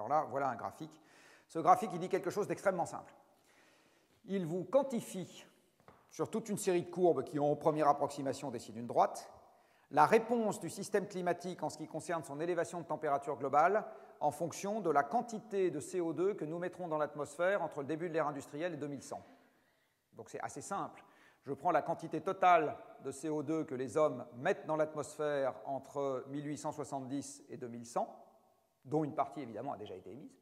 Alors là, voilà un graphique. Ce graphique, il dit quelque chose d'extrêmement simple. Il vous quantifie, sur toute une série de courbes qui ont, en première approximation, dessinent une droite, la réponse du système climatique en ce qui concerne son élévation de température globale en fonction de la quantité de CO2 que nous mettrons dans l'atmosphère entre le début de l'ère industrielle et 2100. Donc c'est assez simple. Je prends la quantité totale de CO2 que les hommes mettent dans l'atmosphère entre 1870 et 2100, dont une partie évidemment a déjà été émise,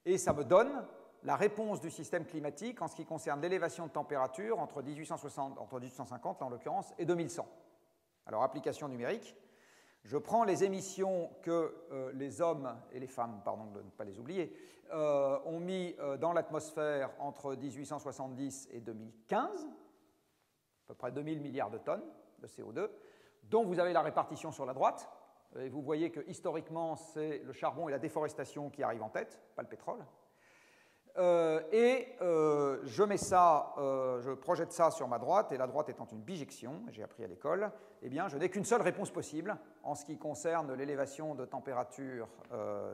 et ça me donne la réponse du système climatique en ce qui concerne l'élévation de température entre 1850 là, en l'occurrence, et 2100. Alors, application numérique, je prends les émissions que les hommes et les femmes, pardon de ne pas les oublier, ont mis dans l'atmosphère entre 1870 et 2015, à peu près 2000 milliards de tonnes de CO2, dont vous avez la répartition sur la droite. Et vous voyez que historiquement, c'est le charbon et la déforestation qui arrivent en tête, pas le pétrole. Je mets ça, je projette ça sur ma droite, et la droite étant une bijection, j'ai appris à l'école, eh bien, je n'ai qu'une seule réponse possible en ce qui concerne l'élévation de température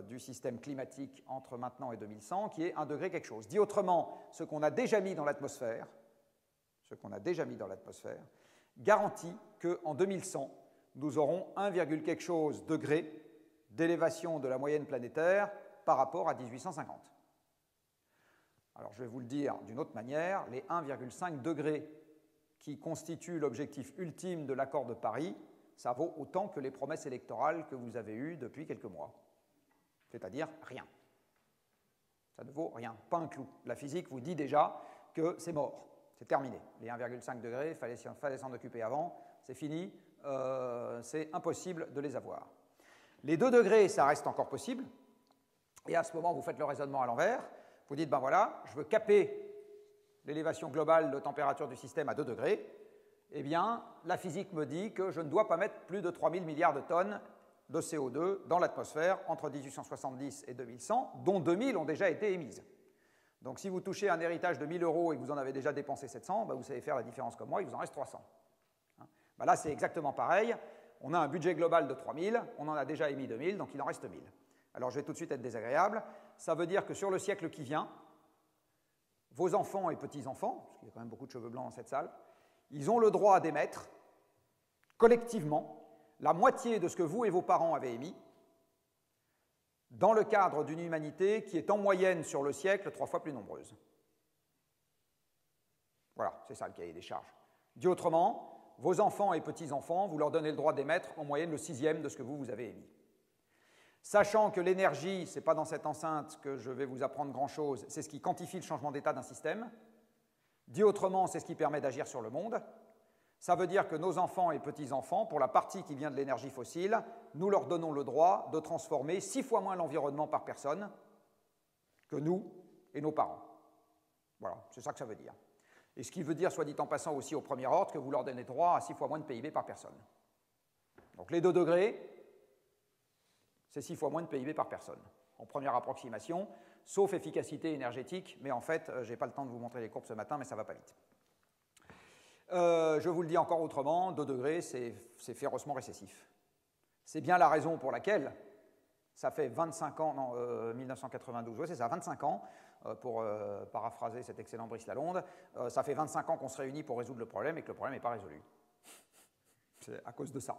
du système climatique entre maintenant et 2100, qui est 1 degré quelque chose. Dit autrement, ce qu'on a déjà mis dans l'atmosphère, garantit qu'en 2100, nous aurons 1, quelque chose degré d'élévation de la moyenne planétaire par rapport à 1850. Alors je vais vous le dire d'une autre manière, les 1,5 degrés qui constituent l'objectif ultime de l'accord de Paris, ça vaut autant que les promesses électorales que vous avez eues depuis quelques mois. C'est-à-dire rien. Ça ne vaut rien, pas un clou. La physique vous dit déjà que c'est mort, c'est terminé. Les 1,5 degrés, il fallait s'en occuper avant, c'est fini, c'est impossible de les avoir. Les 2 degrés, ça reste encore possible, et à ce moment, vous faites le raisonnement à l'envers. Vous dites, ben voilà, je veux caper l'élévation globale de température du système à 2 degrés. Eh bien, la physique me dit que je ne dois pas mettre plus de 3000 milliards de tonnes de CO2 dans l'atmosphère entre 1870 et 2100, dont 2000 ont déjà été émises. Donc, si vous touchez un héritage de 1000 € et que vous en avez déjà dépensé 700, ben vous savez faire la différence comme moi, il vous en reste 300. Ben là, c'est exactement pareil. On a un budget global de 3000, on en a déjà émis 2000, donc il en reste 1000. Alors, je vais tout de suite être désagréable. Ça veut dire que sur le siècle qui vient, vos enfants et petits-enfants, parce qu'il y a quand même beaucoup de cheveux blancs dans cette salle, ils ont le droit d'émettre, collectivement, la moitié de ce que vous et vos parents avez émis, dans le cadre d'une humanité qui est en moyenne sur le siècle 3 fois plus nombreuse. Voilà, c'est ça le cahier des charges. Dit autrement, vos enfants et petits-enfants, vous leur donnez le droit d'émettre en moyenne le 6e de ce que vous avez émis. Sachant que l'énergie, ce n'est pas dans cette enceinte que je vais vous apprendre grand-chose, c'est ce qui quantifie le changement d'état d'un système. Dit autrement, c'est ce qui permet d'agir sur le monde. Ça veut dire que nos enfants et petits-enfants, pour la partie qui vient de l'énergie fossile, nous leur donnons le droit de transformer 6 fois moins l'environnement par personne que nous et nos parents. Voilà, c'est ça que ça veut dire. Et ce qui veut dire, soit dit en passant aussi au premier ordre, que vous leur donnez droit à 6 fois moins de PIB par personne. Donc les 2 degrés, c'est 6 fois moins de PIB par personne, en première approximation, sauf efficacité énergétique, mais en fait, je n'ai pas le temps de vous montrer les courbes ce matin, mais ça ne va pas vite. Je vous le dis encore autrement, 2 degrés, c'est férocement récessif. C'est bien la raison pour laquelle, ça fait 25 ans, non, 1992, oui, c'est ça, 25 ans, pour paraphraser cet excellent Brice Lalonde, ça fait 25 ans qu'on se réunit pour résoudre le problème et que le problème n'est pas résolu. C'est à cause de ça.